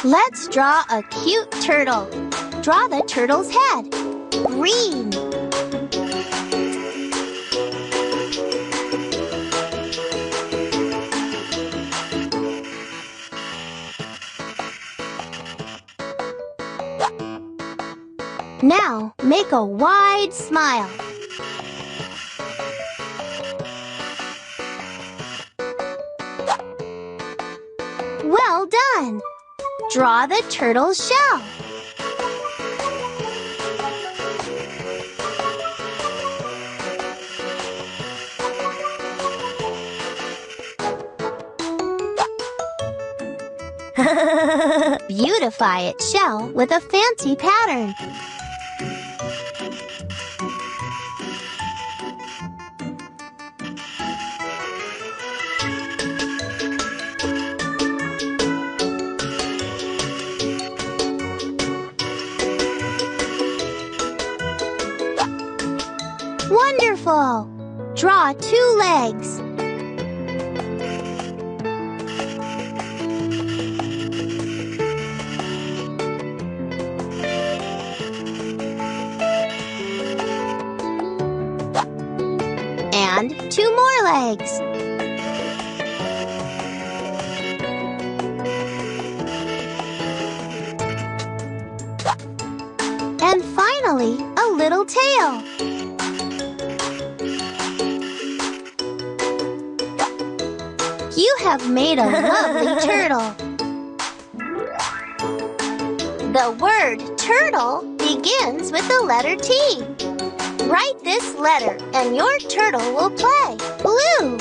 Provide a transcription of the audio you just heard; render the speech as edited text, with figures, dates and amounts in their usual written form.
Let's draw a cute turtle. Draw the turtle's head. Green. Now, make a wide smile. Well done! Draw the turtle's shell. Beautify its shell with a fancy pattern. Wonderful! Draw 2 legs. And 2 more legs. And finally, a little tail. You have made a lovely turtle. The word turtle begins with the letter T. Write this letter and your turtle will play. Blue.